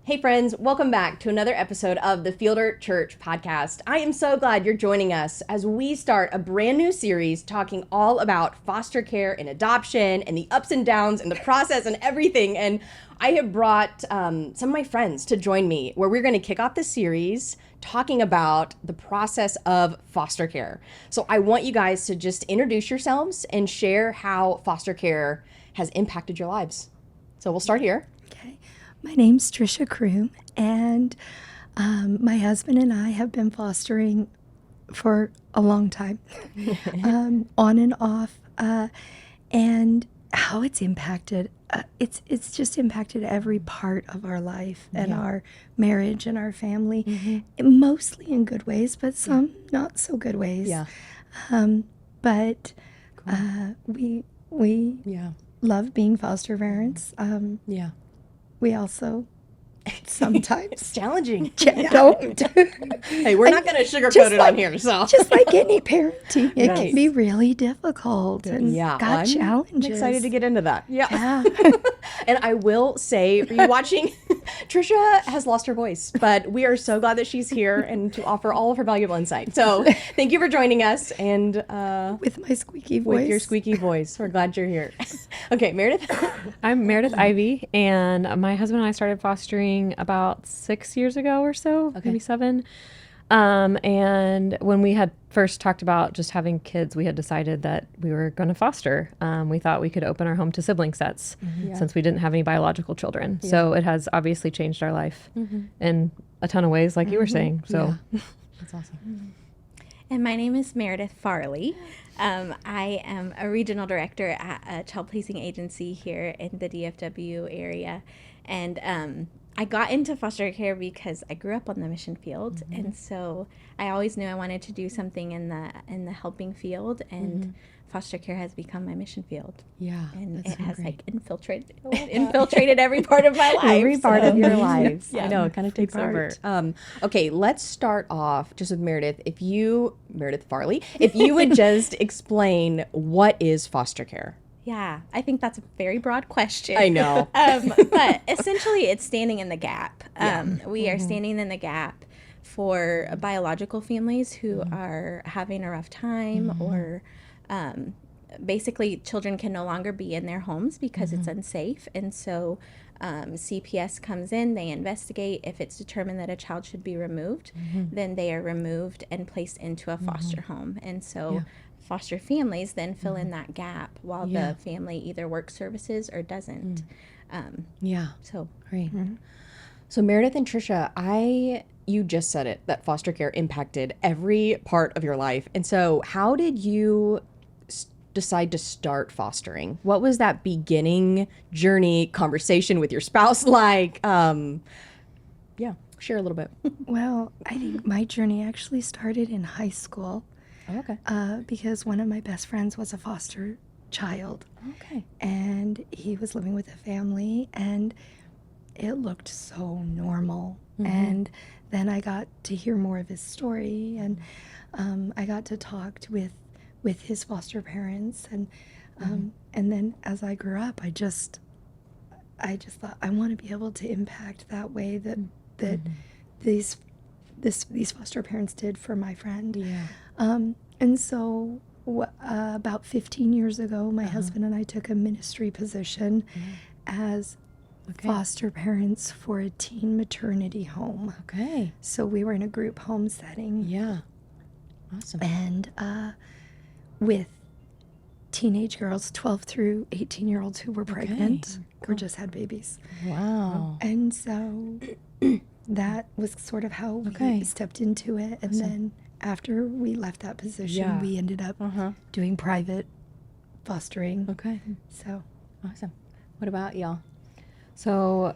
Hey friends, welcome back to another episode of the Fielder Church podcast. I am so glad you're joining us as we start a brand new series talking all about foster care and adoption and the ups and downs and the process and everything. And I have brought some of my friends to join me where we're going to kick off this series talking about the process of foster care. So I want you guys to just introduce yourselves and share how foster care has impacted your lives. So we'll start here. Okay. My name's Trisha Kroom, and my husband and I have been fostering for a long time, on and off, and how it's impacted. It's just impacted every part of our life and our marriage and our family, mostly in good ways, but some not so good ways. Yeah. But we love being foster parents. We also sometimes It's challenging. don't. Hey, we're not going to sugarcoat it on here. So Just like any parenting, it can be really difficult and got challenges. I'm excited to get into that. Yeah. And I will say, for you watching, Trisha has lost her voice, but we are so glad that she's here and to offer all of her valuable insight. So thank you for joining us. And with my squeaky voice. with your squeaky voice, we're glad you're here. Okay, Meredith. I'm Meredith Ivy, and my husband and I started fostering about 6 years ago or so, maybe 7. And when we had first talked about just having kids, we had decided that we were going to foster. We thought we could open our home to sibling sets since we didn't have any biological children. Yeah. So it has obviously changed our life in a ton of ways, like you were saying. So That's awesome. And my name is Meredith Farley. I am a regional director at a child placing agency here in the DFW area. And I got into foster care because I grew up on the mission field, and so I always knew I wanted to do something in the helping field, and foster care has become my mission field. Yeah, and it has like infiltrated every part of my life. Every part of your life. Yeah. I know, it kind of takes over. Okay, let's start off just with Meredith. Meredith Farley, if you would just explain what is foster care. Yeah, I think that's a very broad question. I know. But essentially, it's standing in the gap. We are standing in the gap for biological families who are having a rough time, or basically children can no longer be in their homes because it's unsafe. And so CPS comes in, they investigate. If it's determined that a child should be removed, then they are removed and placed into a foster home. And so foster families then fill in that gap while the family either works services or doesn't. So great. So Meredith and Trisha, you just said it, that foster care impacted every part of your life. And so how did you decide to start fostering? What was that beginning journey conversation with your spouse like? Share a little bit. Well, I think my journey actually started in high school. Oh, okay. Because one of my best friends was a foster child. Okay. And he was living with a family, and it looked so normal. And then I got to hear more of his story, and I got to talk with his foster parents, and then as I grew up, I just thought I want to be able to impact that way that these foster parents did for my friend. And so about 15 years ago, my husband and I took a ministry position as foster parents for a teen maternity home. Okay. So we were in a group home setting. Yeah. Awesome. And with teenage girls, 12 through 18-year-olds who were pregnant or just had babies. Wow. And so that was sort of how we stepped into it. And then after we left that position, we ended up doing private fostering. Okay. So awesome. What about y'all? So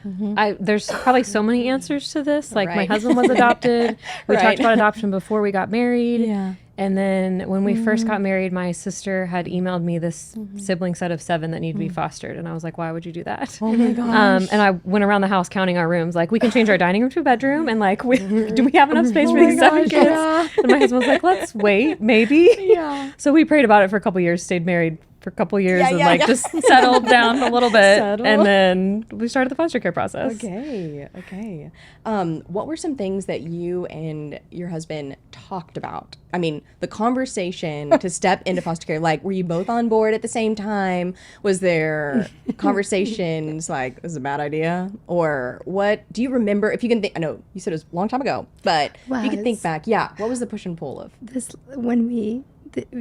there's probably so many answers to this. Like my husband was adopted. We talked about adoption before we got married. Yeah. And then when we first got married, my sister had emailed me this sibling set of 7 that need to be fostered. And I was like, why would you do that? Oh my gosh. And I went around the house counting our rooms. Like, we can change our dining room to a bedroom. And like, do we have enough space for these 7 kids? Yeah. And my husband was like, let's wait, maybe. Yeah. So we prayed about it for a couple years, stayed married for a couple years, and just settled down a little bit. And then we started the foster care process. Okay. What were some things that you and your husband talked about? I mean, the conversation to step into foster care, like, were you both on board at the same time? Was there conversations like, this is a bad idea? Or what, do you remember, if you can think, I know you said it was a long time ago, but if you can think back, what was the push and pull of? This, when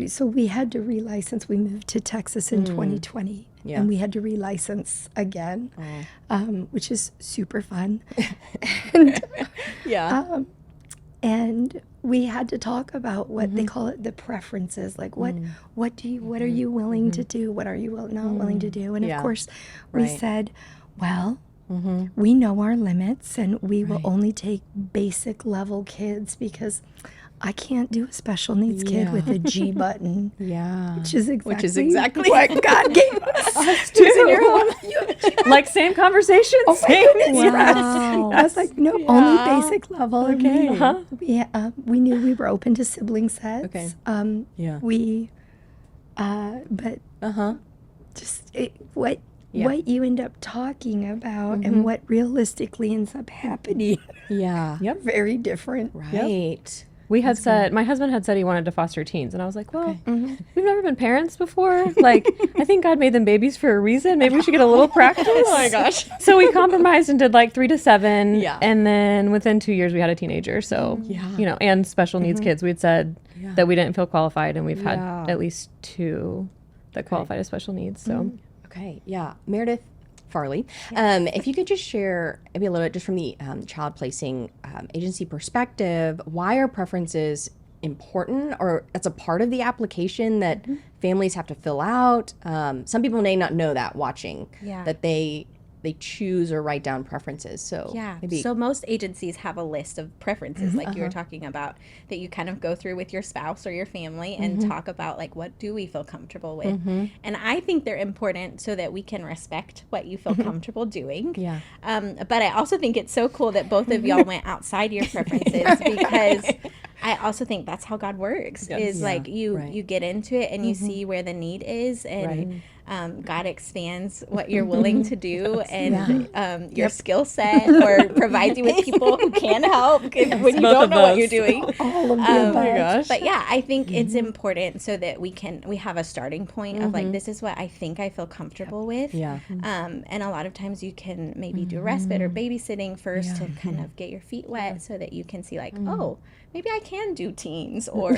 so we had to relicense. We moved to Texas in 2020, and we had to relicense again, which is super fun. And, and we had to talk about what they call it, the preferences, like what are you willing to do? What are you not willing to do? And of course, we said, well, we know our limits, and we will only take basic level kids, because I can't do a special needs kid with a G button. Which is exactly what God gave us Who's in your home? Like, same conversation? Same. Wow. I was like, no, only basic level. Okay. We knew we were open to sibling sets. Okay. What you end up talking about and what realistically ends up happening. Very different. Right. We had said, my husband had said he wanted to foster teens. And I was like, well, we've never been parents before. Like, I think God made them babies for a reason. Maybe we should get a little practice. Oh my gosh. So we compromised and did like 3 to 7. And then within 2 years, we had a teenager. So, and special needs kids. We had said that we didn't feel qualified. And we've had at least 2 that qualified as special needs. So, okay. Yeah. Meredith Farley, if you could just share maybe a little bit just from the child placing agency perspective, why are preferences important, or that's a part of the application that families have to fill out? Some people may not know that watching, that they choose or write down preferences. So so most agencies have a list of preferences, like you were talking about, that you kind of go through with your spouse or your family and talk about, like, what do we feel comfortable with? And I think they're important so that we can respect what you feel comfortable doing. But I also think it's so cool that both of y'all went outside your preferences, because I also think that's how God works, is like you get into it and you see where the need is, and God expands what you're willing to do and your skill set, or provides you with people who can help when you don't know what you're doing. All of the above. But I think it's important so that we have a starting point of like, this is what I think I feel comfortable with. And a lot of times you can maybe do respite or babysitting first to kind of get your feet wet, so that you can see like, oh, maybe I can do teens, or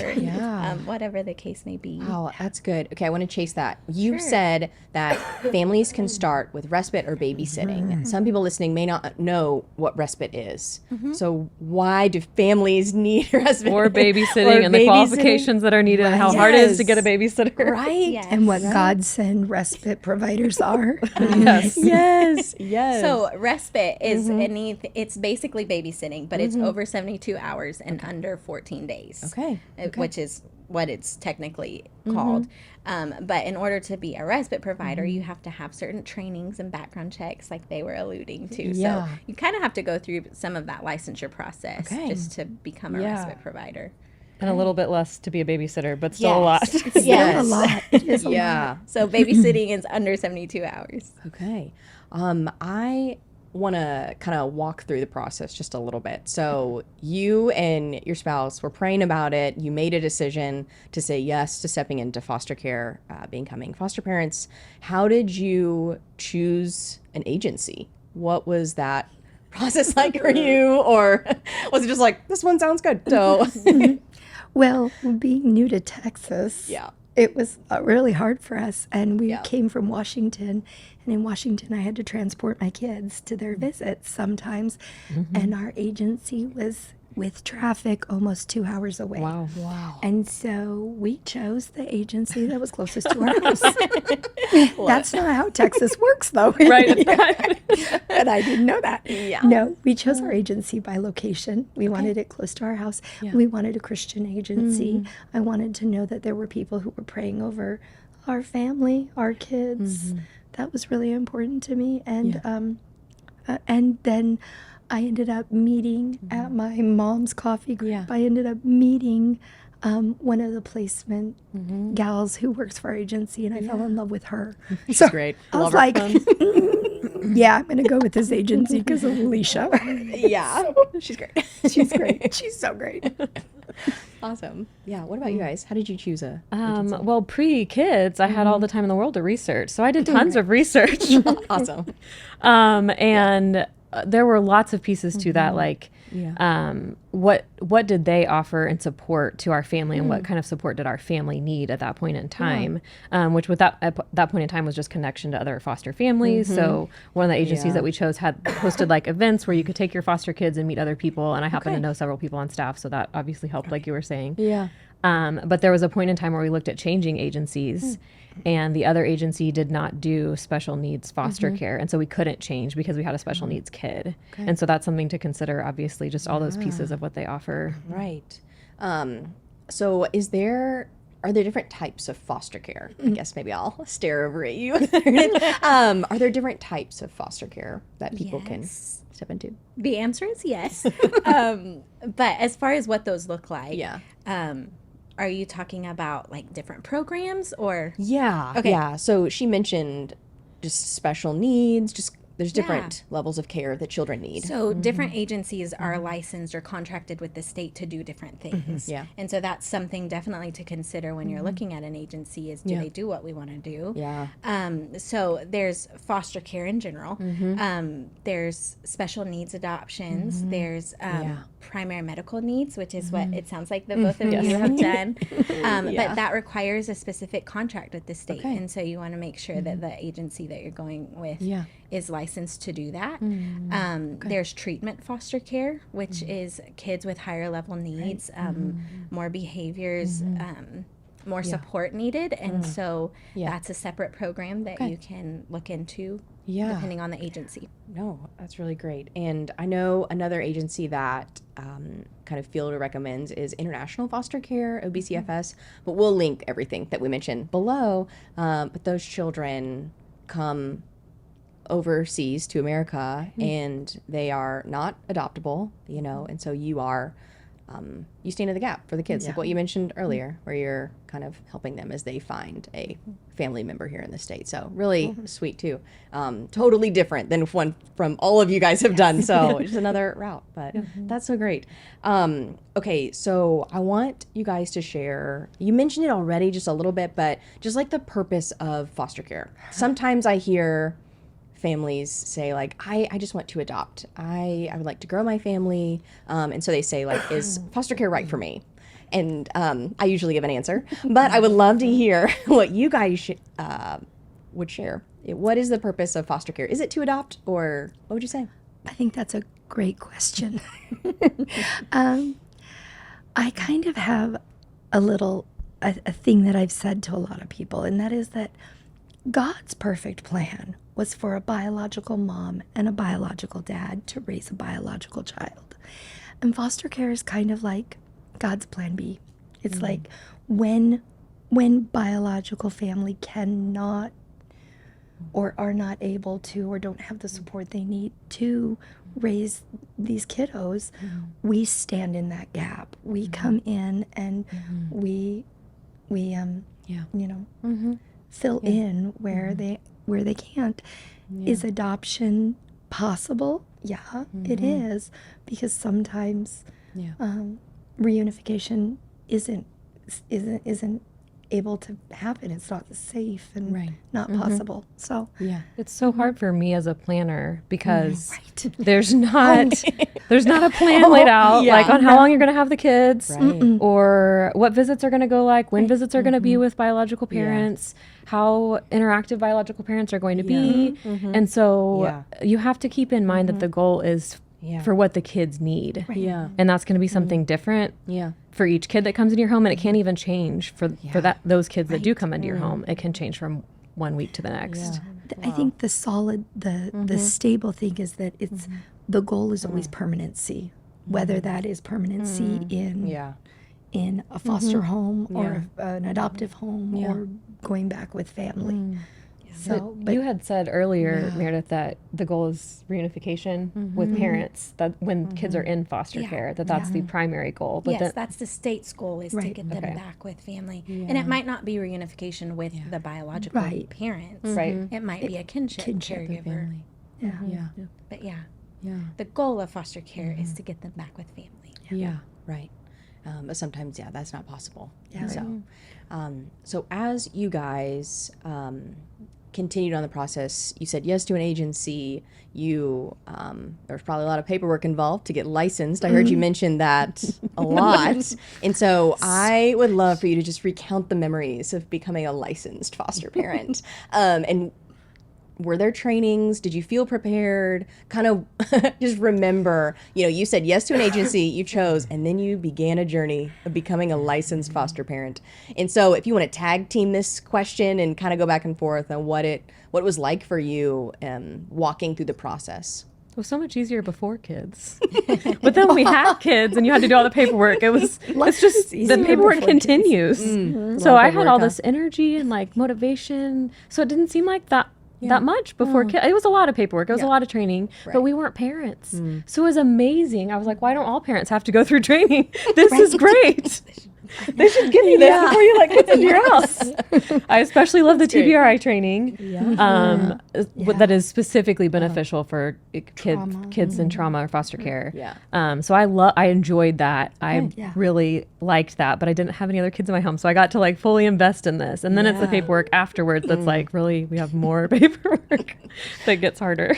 whatever the case may be. Oh, that's good. Okay, I want to chase that. You said that families can start with respite or babysitting. Some people listening may not know what respite is. So why do families need respite? Or babysitting, and the qualifications that are needed, and how hard it is to get a babysitter. Right. And what God send respite providers are. Yes. So respite is it's basically babysitting, but it's over 72 hours and under 14 days. Okay. Which is what it's technically called. But in order to be a respite provider, you have to have certain trainings and background checks, like they were alluding to. So you kind of have to go through some of that licensure process just to become a respite provider. And a little bit less to be a babysitter, but still a lot. A lot. It is a lot. So babysitting is under 72 hours. Okay. I want to kind of walk through the process just a little bit. So you and your spouse were praying about it. You made a decision to say yes to stepping into foster care, becoming foster parents. How did you choose an agency? What was that process like for you? Or was it just like, this one sounds good? So, well, being new to Texas, it was really hard for us. And we came from Washington. And in Washington, I had to transport my kids to their visits sometimes. And our agency was with traffic almost 2 hours away. Wow. And so we chose the agency that was closest to our house. That's not how Texas works, though. Right. But I didn't know that. Yeah. No, we chose our agency by location. We wanted it close to our house. Yeah. We wanted a Christian agency. I wanted to know that there were people who were praying over our family, our kids. That was really important to me. And then I ended up meeting at my mom's coffee group. Yeah. I ended up meeting one of the placement gals who works for our agency, and I fell in love with her. She's great. I was Love her. like, yeah, I'm going to go with this agency because of Alicia. Yeah. She's great. She's great. She's so great. Awesome. Yeah. What about you guys? How did you choose a? Well, pre-kids, I had all the time in the world to research. So I did tons of research. Awesome. And there were lots of pieces to that, like what did they offer in support to our family, and what kind of support did our family need at that point in time, which with that at that point in time was just connection to other foster families. So one of the agencies that we chose had hosted like events where you could take your foster kids and meet other people, and I happen to know several people on staff, so that obviously helped, like you were saying. But there was a point in time where we looked at changing agencies, and the other agency did not do special needs foster care. And so we couldn't change because we had a special needs kid. And so that's something to consider, obviously, just all those pieces of what they offer. Right. So are there different types of foster care? I guess maybe I'll stare over at you. Are there different types of foster care that people can step into? The answer is yes. But as far as what those look like, are you talking about like different programs or? Yeah. Okay. Yeah. So she mentioned just special needs, there's different levels of care that children need. So different agencies are licensed or contracted with the state to do different things. Yeah. And so that's something definitely to consider when you're looking at an agency is, do they do what we want to do? Yeah. So there's foster care in general. There's special needs adoptions. There's primary medical needs, which is what it sounds like the both of you have done. But that requires a specific contract with the state. Okay. And so you want to make sure that the agency that you're going with is licensed to do that. There's treatment foster care, which is kids with higher level needs, more behaviors, more support needed. And so that's a separate program that you can look into depending on the agency. No, that's really great. And I know another agency that kind of Fielder recommends is International Foster Care, OBCFS, but we'll link everything that we mentioned below. But those children come overseas to America and they are not adoptable, and so you are you stand in the gap for the kids, like what you mentioned earlier, where you're kind of helping them as they find a family member here in the state. So really sweet too. Totally different than one from all of you guys have done. So just another route, but that's so great. Okay, so I want you guys to share, you mentioned it already just a little bit, but just like the purpose of foster care. Sometimes I hear families say like, I just want to adopt. I would like to grow my family. And so they say like, is foster care right for me? And I usually give an answer, but I would love to hear what you guys would share. What is the purpose of foster care? Is it to adopt, or what would you say? I think that's a great question. I kind of have a thing that I've said to a lot of people, and that is that God's perfect plan was for a biological mom and a biological dad to raise a biological child. And foster care is kind of like God's plan B. It's like when biological family cannot or are not able to or don't have the support they need to raise these kiddos, we stand in that gap. We come in and we fill in where they can't. Is adoption possible? Yeah, it is, because sometimes reunification isn't able to happen. It's not safe and not possible. So it's so hard for me as a planner because there's not a plan laid out like on how long you're going to have the kids or what visits are going to go like, when visits are going to be with biological parents, how interactive biological parents are going to be. And so you have to keep in mind that the goal is for what the kids need. Yeah. And that's going to be something different Yeah. for each kid that comes into your home, and it can't even change for those kids that do come into your home. It can change from one week to the next. I think the solid, the stable thing is that it's the goal is always permanency, whether that is permanency in a foster home or an adoptive home or going back with family. So, but you had said earlier, Meredith, that the goal is reunification with parents, that when kids are in foster care, that's the primary goal. But yes, that's the state's goal, is to get them back with family. And it might not be reunification with the biological parents. Right. It might be a kinship caregiver. But the goal of foster care is to get them back with family. Right. But sometimes, that's not possible. So, so as you guys continued on the process, you said yes to an agency. You there's probably a lot of paperwork involved to get licensed. I heard you mention that a lot. And so I would love for you to just recount the memories of becoming a licensed foster parent. And were there trainings? Did you feel prepared? Kind of just remember, you said yes to an agency you chose, and then you began a journey of becoming a licensed foster parent. And so if you want to tag team this question and kind of go back and forth on what it was like for you walking through the process. It was so much easier before kids. But then we had kids and you had to do all the paperwork. It's just the paperwork continues. So I had all this energy and like motivation. So it didn't seem like that much before kids. It was a lot of paperwork. It was a lot of training, but we weren't parents. So it was amazing. I was like, why don't all parents have to go through training? This is great. They should give you this before you let kids into your house. I especially love the TBRI training that is specifically beneficial for kids in trauma or foster care. So I enjoyed that. I really liked that, but I didn't have any other kids in my home, so I got to like fully invest in this. And then it's the paperwork afterwards that's like, really, we have more paperwork that gets harder.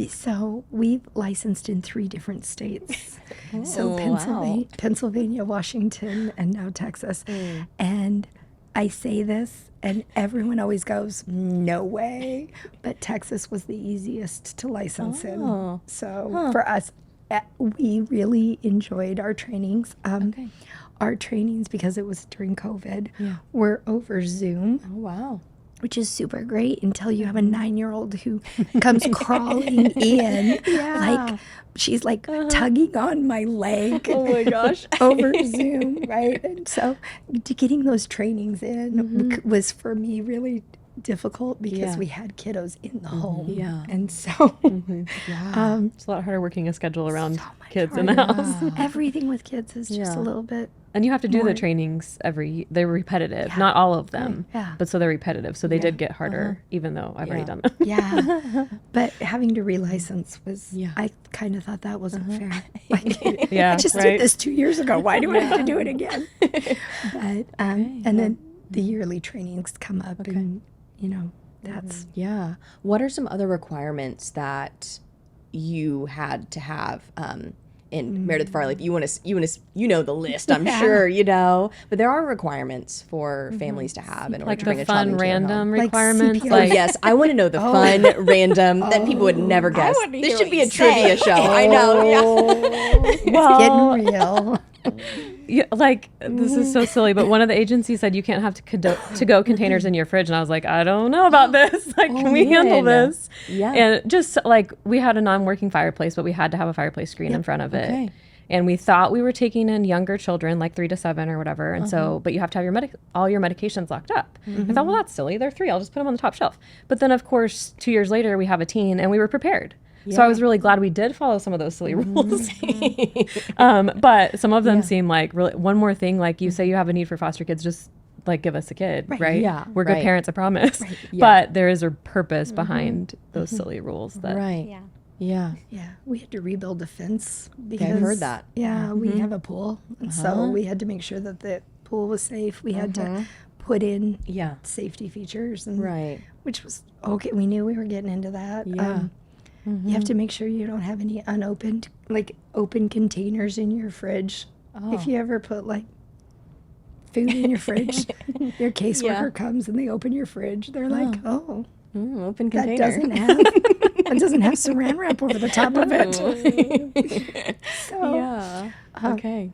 So we've licensed in 3 different states. So Pennsylvania, Washington, and now Texas. And I say this, and everyone always goes, no way. But Texas was the easiest to license in. So for us, we really enjoyed our trainings. Our trainings, because it was during COVID, were over Zoom. Oh, wow. Which is super great until you have a 9-year-old who comes crawling in, like she's like tugging on my leg. Oh my gosh! Over Zoom, right? And so, getting those trainings in was for me really difficult because we had kiddos in the home, and so it's a lot harder working a schedule around kids in the house. Everything with kids is just a little bit. And you have to do the trainings they're repetitive, not all of them, but so they're repetitive. So they did get harder, even though I've already done them. But having to relicense was, I kind of thought that wasn't fair. Like, I just did this 2 years ago. Why do I have to do it again? But, and then the yearly trainings come up and, that's. What are some other requirements that you had to have, in Meredith Farley? You know the list, I'm sure but there are requirements for families to have in order to bring a child into your home. Random requirements. Yes, I want to know the fun random that people would never guess. This should be a trivia show. I know. Well, getting real. This is so silly, but one of the agencies said you can't have to-go containers in your fridge, and I was like, I don't know about this. Can we handle this? And just like we had a non-working fireplace, but we had to have a fireplace screen in front of it. And we thought we were taking in younger children, like 3 to 7 or whatever. And so, but you have to have all your medications locked up. I thought, well, that's silly. They're 3. I'll just put them on the top shelf. But then, of course, 2 years later, we have a teen, and we were prepared. So I was really glad we did follow some of those silly rules. But some of them seem like really, one more thing, like you say you have a need for foster kids, just like give us a kid, right? Yeah. We're good parents, I promise. But there is a purpose behind those silly rules. That We had to rebuild a fence because I've heard that. We have a pool. And so we had to make sure that the pool was safe. We had to put in safety features and which was okay. We knew we were getting into that. You have to make sure you don't have any unopened, open containers in your fridge. If you ever put food in your fridge, your caseworker comes and they open your fridge. They're like, open container. That doesn't have one doesn't have saran wrap over the top of it. So, Yeah. Okay.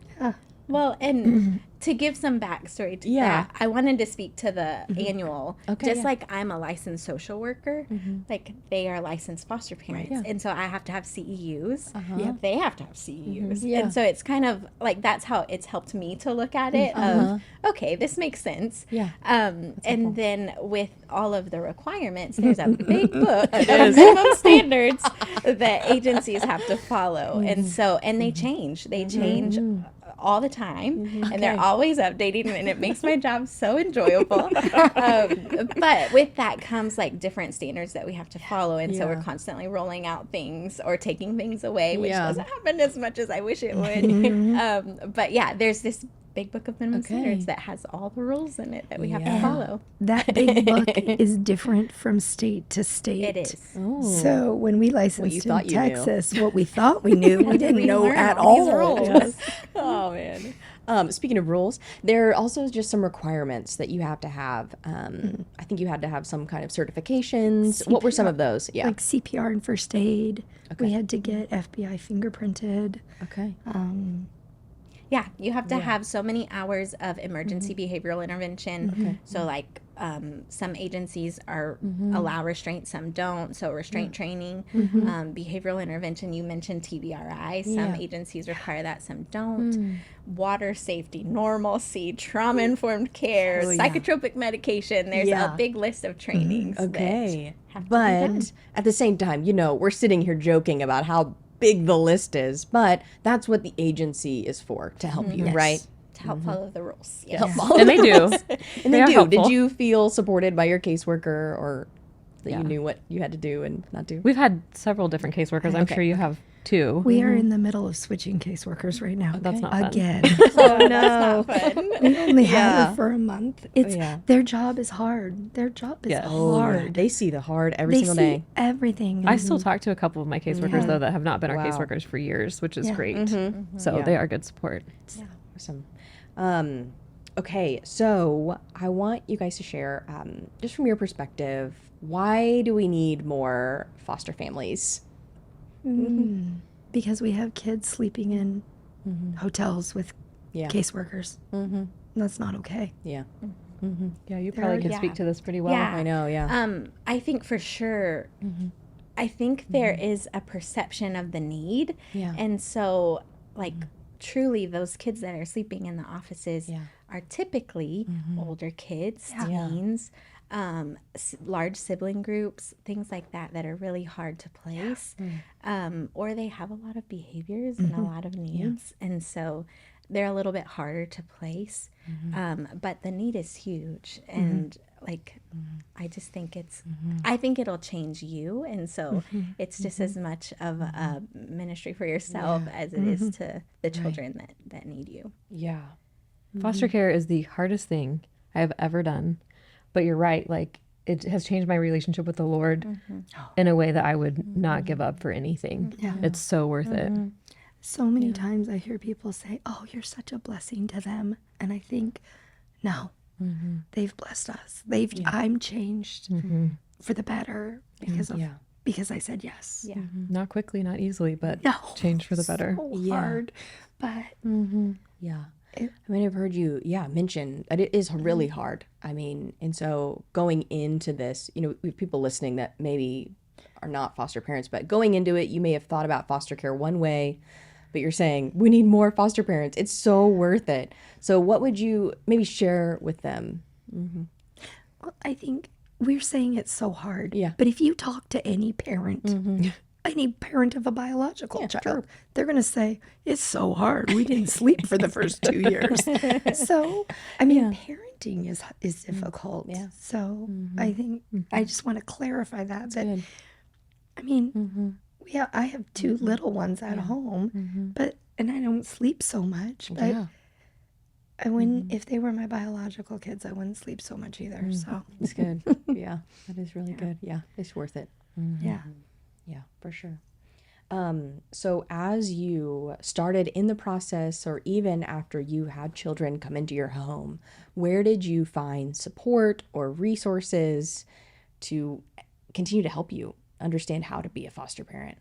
Well, and to give some backstory to Yeah. that, I wanted to speak to the annual. Okay, Just yeah. like I'm a licensed social worker, like they are licensed foster parents. yeah. And so I have to have CEUs. Yep. They have to have CEUs. Yeah. And so it's kind of like that's how it's helped me to look at it of, okay, this makes sense. Yeah. And then with all of the requirements, there's a big book of minimum standards that agencies have to follow. And so, and they change. They change all the time, and they're always updating, and it makes my job so enjoyable. But with that comes like different standards that we have to follow, and so we're constantly rolling out things or taking things away, which doesn't happen as much as I wish it would. But yeah, there's this big book of minimum standards that has all the rules in it that we have to follow. that big book is different from state to state. It is. So when we licensed in thought you knew. Texas, what we thought we knew, we didn't know learn at all these all. rules. Oh man. Speaking of rules, there are also just some requirements that you have to have. I think you had to have some kind of certifications. What were some of those? Yeah. Like CPR and first aid. We had to get FBI fingerprinted. Okay. Yeah, you have to have so many hours of emergency behavioral intervention. So, like, some agencies are allow restraint, some don't. So, restraint training, behavioral intervention. You mentioned TBRI. Some agencies require that, some don't. Water safety, normalcy, trauma informed care, psychotropic medication. There's a big list of trainings. Okay. That have to be But done. at the same time, we're sitting here joking about how big the list is, but that's what the agency is for, to help you, right? To help follow the rules. Yes. Help follow And they do. And They they are do. helpful. Did you feel supported by your caseworker, or that you knew what you had to do and not do? We've had several different caseworkers. I'm sure you have too. We are in the middle of switching caseworkers right now. That's not fun. Again. Oh no. We only had her for a month. It's Yeah. their job is hard. Their job is Yes. hard. They see the hard every They single see day. everything. I still talk to a couple of my caseworkers though that have not been our Wow. caseworkers for years, which is Yeah. great. So Yeah. they are good support. Awesome. Okay, so I want you guys to share, just from your perspective, why do we need more foster families? because we have kids sleeping in hotels with Yeah. caseworkers. That's not okay. Yeah. Yeah, you probably can speak to this pretty well. Yeah. I know, yeah. I think for sure, I think there is a perception of the need. Yeah. And so, like, truly, those kids that are sleeping in the offices Yeah. are typically older kids, teens, large sibling groups, things like that that are really hard to place. Or they have a lot of behaviors and a lot of needs. And so they're a little bit harder to place. But the need is huge. And like, I just think I think it'll change you. And so it's just as much of a ministry for yourself as it is to the children that need you. Yeah. Foster care is the hardest thing I have ever done. But you're right, like it has changed my relationship with the Lord in a way that I would not give up for anything. Yeah. It's so worth it. So many times I hear people say, "Oh, you're such a blessing to them," and I think, no, they've blessed us. I'm changed for the better because I said yes. Yeah. Not quickly, not easily, but No, change for the better. so hard, but Yeah. I mean, I've heard you, mention that it is really hard. I mean, and so going into this, we have people listening that maybe are not foster parents, but going into it, you may have thought about foster care one way, but you're saying we need more foster parents. It's so worth it. So what would you maybe share with them? well, I think we're saying it's so hard. Yeah. But if you talk to any parent, any parent of a biological child, they're going to say, it's so hard. We didn't sleep for the first 2 years. So, I mean, parenting is difficult. Yeah. So I think I just want to clarify that. Good. I mean, I have two little ones at home, and I don't sleep so much. But I wouldn't, if they were my biological kids, I wouldn't sleep so much either. So, It's good. Yeah, that is really good. Yeah, it's worth it. yeah. Yeah, for sure. So as you started in the process, or even after you had children come into your home, where did you find support or resources to continue to help you understand how to be a foster parent.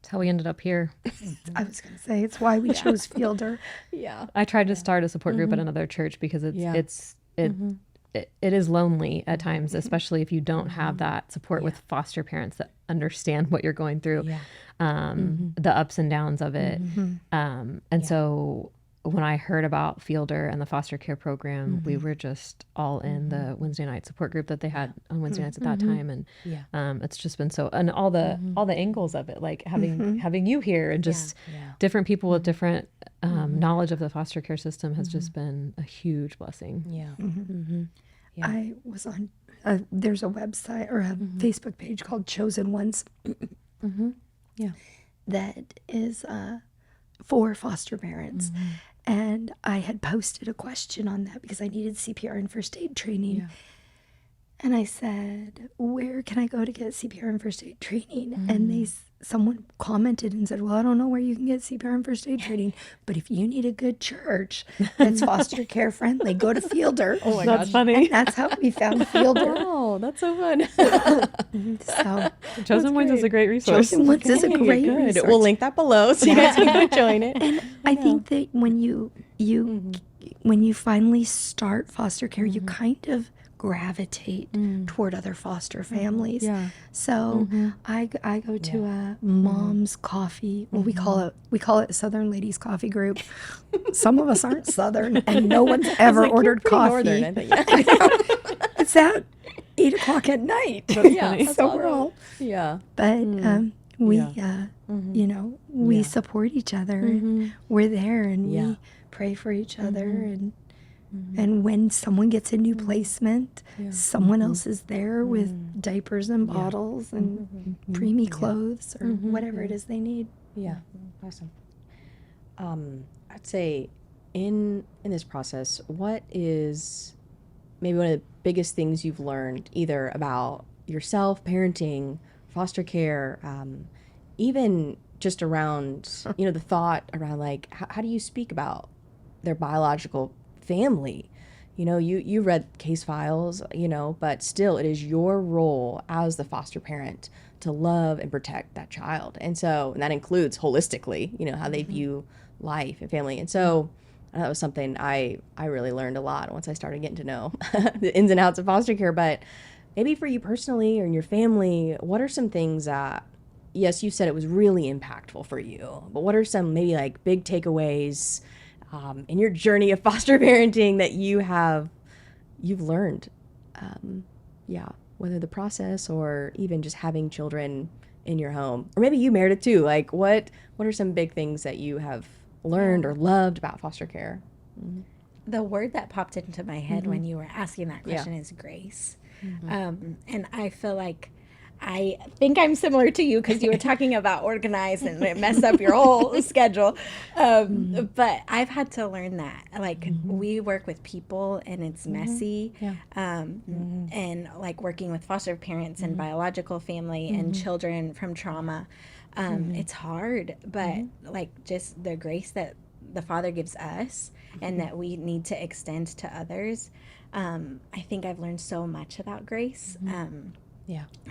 That's how we ended up here. I was going to say, it's why we chose Fielder. Yeah. I tried to start a support group at another church because it is lonely at times, especially if you don't have that support with foster parents that understand what you're going through, the ups and downs of it. So when I heard about Fielder and the foster care program, we were just all in the Wednesday night support group that they had on Wednesday nights at that time. And it's just been so, and all the angles of it, like having you here and just different people with different knowledge of the foster care system has just been a huge blessing. Yeah. I was on, there's a website or a Facebook page called Chosen Ones that is for foster parents. And I had posted a question on that because I needed CPR and first aid training. And I said, where can I go to get CPR and first aid training? And someone commented and said, well, I don't know where you can get CPR and first aid training, but if you need a good church that's foster care friendly, go to Fielder. Oh my That's gosh. funny. And that's how we found Fielder. Oh, that's so fun. So Chosen Ones is a great resource. Chosen Ones is a great Good. resource. We'll link that below so you guys can go join it. And I think that when you when you finally start foster care, you kind of gravitate toward other foster families. Yeah. So I go to a mom's coffee. Well, we call it Southern Ladies Coffee Group. Some of us aren't Southern, and no one's ever ordered coffee. Northern, I think. It's at 8 o'clock at night. Yeah. So we're all. Yeah. But we you know, we support each other. And we're there, and we pray for each other, and when someone gets a new placement, someone else is there with diapers and bottles and preemie clothes or whatever it is they need. Yeah. Awesome. I'd say in this process, what is maybe one of the biggest things you've learned either about yourself, parenting, foster care, even just around, the thought around like, how do you speak about their biological family? You read case files, but still it is your role as the foster parent to love and protect that child. And that includes holistically, how they view life and family. And so that was something I really learned a lot once I started getting to know the ins and outs of foster care. But maybe for you personally or in your family, what are some things that, yes, you said it was really impactful for you, but what are some maybe like big takeaways in your journey of foster parenting that you've learned, whether the process or even just having children in your home, or maybe you Meredith too. Like what are some big things that you have learned or loved about foster care? The word that popped into my head when you were asking that question is grace. And I feel like I think I'm similar to you because you were talking about organize and it mess up your whole schedule. But I've had to learn that. Like, we work with people and it's messy. And like working with foster parents and biological family and children from trauma, it's hard. But like just the grace that the Father gives us and that we need to extend to others. I think I've learned so much about grace.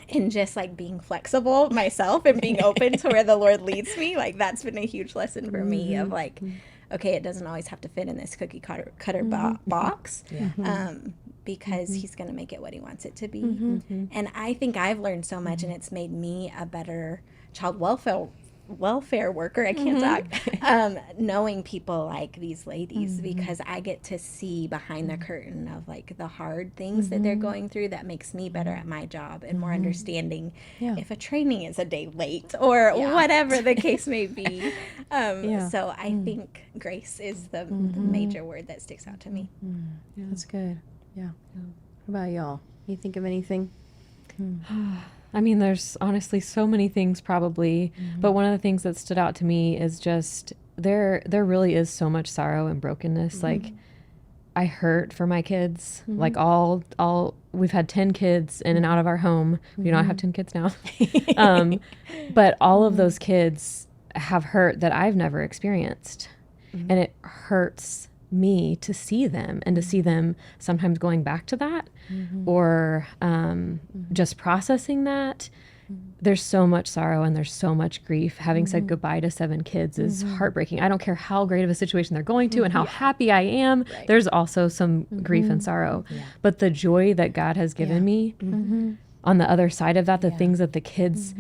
And just like being flexible myself and being open to where the Lord leads me, like that's been a huge lesson for me of like, okay, it doesn't always have to fit in this cookie cutter box, because He's going to make it what He wants it to be. And I think I've learned so much, and it's made me a better child welfare worker. I can't talk. Knowing people like these ladies, because I get to see behind the curtain of like the hard things that they're going through. That makes me better at my job and more understanding if a training is a day late or whatever the case may be. So I think grace is the major word that sticks out to me. Yeah, that's good. Yeah. What about y'all? You think of anything? I mean, there's honestly so many things probably, but one of the things that stood out to me is just there really is so much sorrow and brokenness. Like, I hurt for my kids. Like we've had 10 kids in and out of our home. We do not have 10 kids now. But all of those kids have hurt that I've never experienced. And it hurts me to see them and to see them sometimes going back to that or just processing that. there's so much sorrow and there's so much grief. Having said goodbye to 7 kids is heartbreaking. I don't care how great of a situation they're going to and how happy I am. Right. There's also some grief and sorrow. Yeah. But the joy that God has given me on the other side of that, the things that the kids,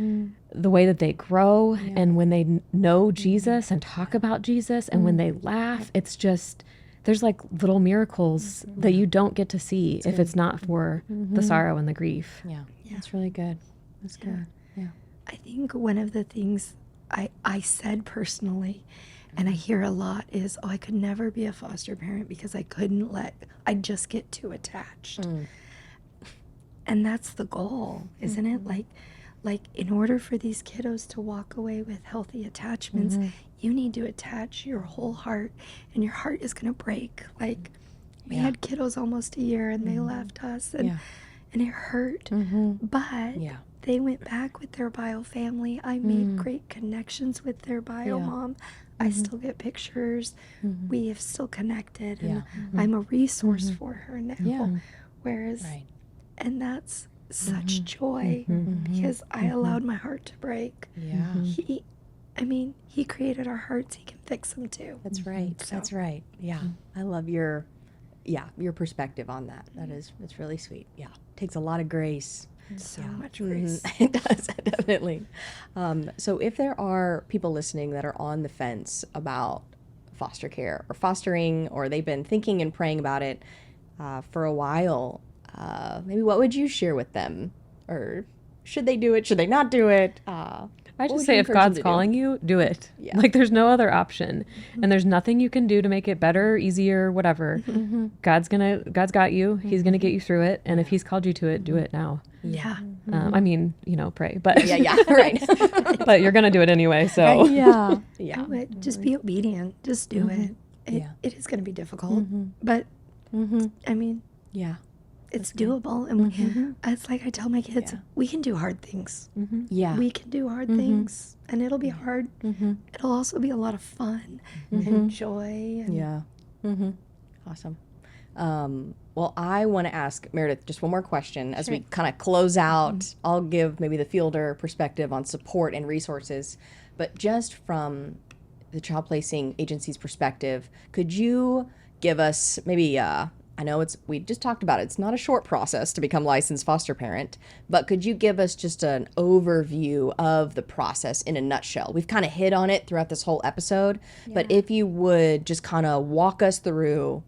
the way that they grow and when they know Jesus and talk about Jesus and when they laugh, it's just, there's like little miracles that you don't get to see if it's not for the sorrow and the grief. Yeah. That's really good. That's good. Yeah. I think one of the things I said personally, and I hear a lot, is, I could never be a foster parent because I'd just get too attached. And that's the goal, isn't it? Like in order for these kiddos to walk away with healthy attachments, you need to attach your whole heart, and your heart is going to break. Like, we had kiddos almost a year, and they left us, and it hurt. But they went back with their bio family. I made great connections with their bio mom. I still get pictures. We have still connected, and I'm a resource for her now. Whereas, and that's such joy because I allowed my heart to break. He created our hearts. He can fix them too. That's right. So. That's right. Yeah. I love your perspective on that. It's really sweet. Yeah. Takes a lot of grace. So much grace. It does, definitely. So if there are people listening that are on the fence about foster care or fostering, or they've been thinking and praying about it for a while, maybe what would you share with them? Or should they do it? Should they not do it? I What just would say you if encourage them God's to do? calling you, do it. Yeah. Like there's no other option. And there's nothing you can do to make it better, easier, whatever. God's got you. He's going to get you through it. And if he's called you to it, do it now. Yeah. I mean, pray, but Yeah, right. but you're going to do it anyway. So Yeah. Do it. Just be obedient. Just do it. It is going to be difficult, but I mean, Yeah. it's doable. And it's like I tell my kids, we can do hard things. Yeah. We can do hard things, and it'll be hard. It'll also be a lot of fun and joy. And Yeah. Awesome. Well, I want to ask Meredith just one more question as we kind of close out. I'll give maybe the fielder perspective on support and resources, but just from the child placing agency's perspective, could you give us maybe, I know we just talked about it. It's not a short process to become licensed foster parent, but could you give us just an overview of the process in a nutshell? We've kind of hit on it throughout this whole episode, but if you would just kind of walk us through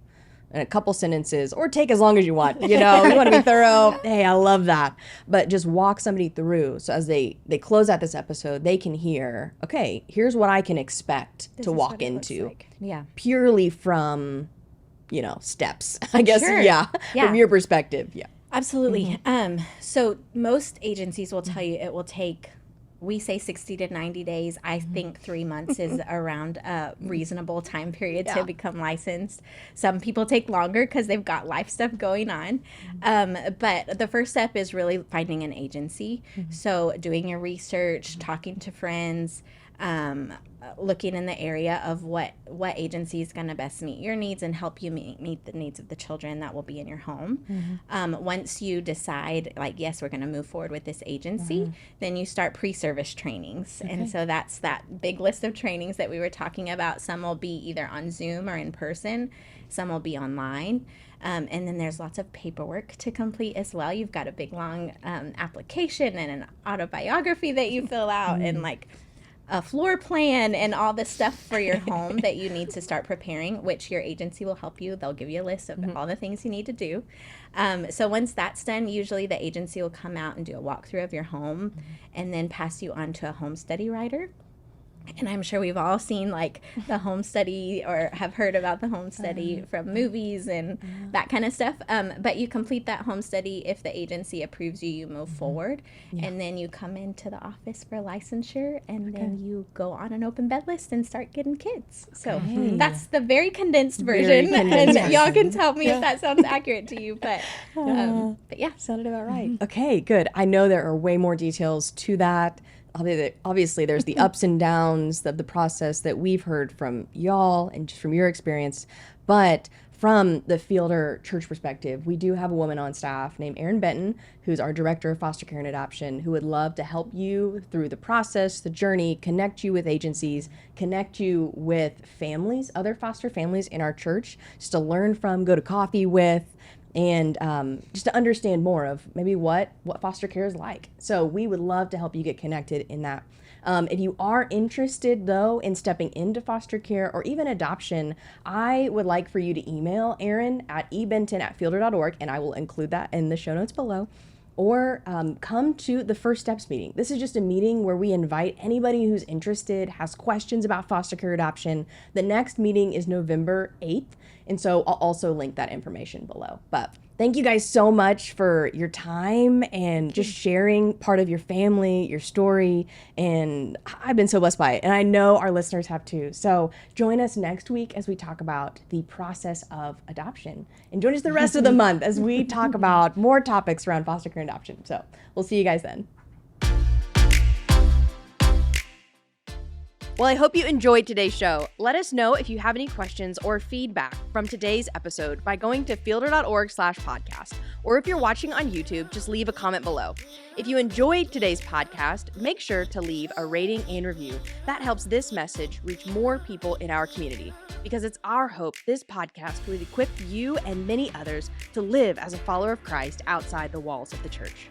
in a couple sentences, or take as long as you want, you want to be thorough. Hey, I love that. But just walk somebody through. So as they close out this episode, they can hear, okay, here's what I can expect to walk into. Yeah. Purely from, steps, I guess. Sure. Yeah. Yeah. From your perspective. Yeah. Absolutely. So most agencies will tell you it will take, we say 60 to 90 days. I think 3 months is around a reasonable time period to become licensed. Some people take longer because they've got life stuff going on. But the first step is really finding an agency. So doing your research, talking to friends, looking in the area of what agency is going to best meet your needs and help you meet the needs of the children that will be in your home. Once you decide, like, yes, we're going to move forward with this agency, then you start pre-service trainings. And so that's that big list of trainings that we were talking about. Some will be either on Zoom or in person. Some will be online. And then there's lots of paperwork to complete as well. You've got a big, long application and an autobiography that you fill out and, like, a floor plan and all the stuff for your home that you need to start preparing, which your agency will help you. They'll give you a list of all the things you need to do. So once that's done, usually the agency will come out and do a walkthrough of your home and then pass you on to a home study writer. And I'm sure we've all seen, like, the home study or have heard about the home study from movies and that kind of stuff. But you complete that home study. If the agency approves you, you move forward. And then you come into the office for licensure, and then you go on an open bed list and start getting kids. So that's the very condensed version. And y'all can tell me if that sounds accurate to you. But yeah. Sounded about right. Okay, good. I know there are way more details to that. obviously there's the ups and downs of the process that we've heard from y'all and just from your experience, but from the Fielder Church perspective, we do have a woman on staff named Erin Benton, who's our director of foster care and adoption, who would love to help you through the process, the journey, connect you with agencies, connect you with families, other foster families in our church, just to learn from, go to coffee with, and just to understand more of maybe what foster care is like. So we would love to help you get connected in that. If you are interested, though, in stepping into foster care or even adoption, I would like for you to email Erin at ebenton@fielder.org, and I will include that in the show notes below. Or come to the First Steps meeting. This is just a meeting where we invite anybody who's interested, has questions about foster care adoption. The next meeting is November 8th, and so I'll also link that information below. But thank you guys so much for your time and just sharing part of your family, your story, and I've been so blessed by it, and I know our listeners have too. So join us next week as we talk about the process of adoption, and join us the rest of the month as we talk about more topics around foster care and adoption. So we'll see you guys then. Well, I hope you enjoyed today's show. Let us know if you have any questions or feedback from today's episode by going to fielder.org/podcast. Or if you're watching on YouTube, just leave a comment below. If you enjoyed today's podcast, make sure to leave a rating and review. That helps this message reach more people in our community, because it's our hope this podcast will equip you and many others to live as a follower of Christ outside the walls of the church.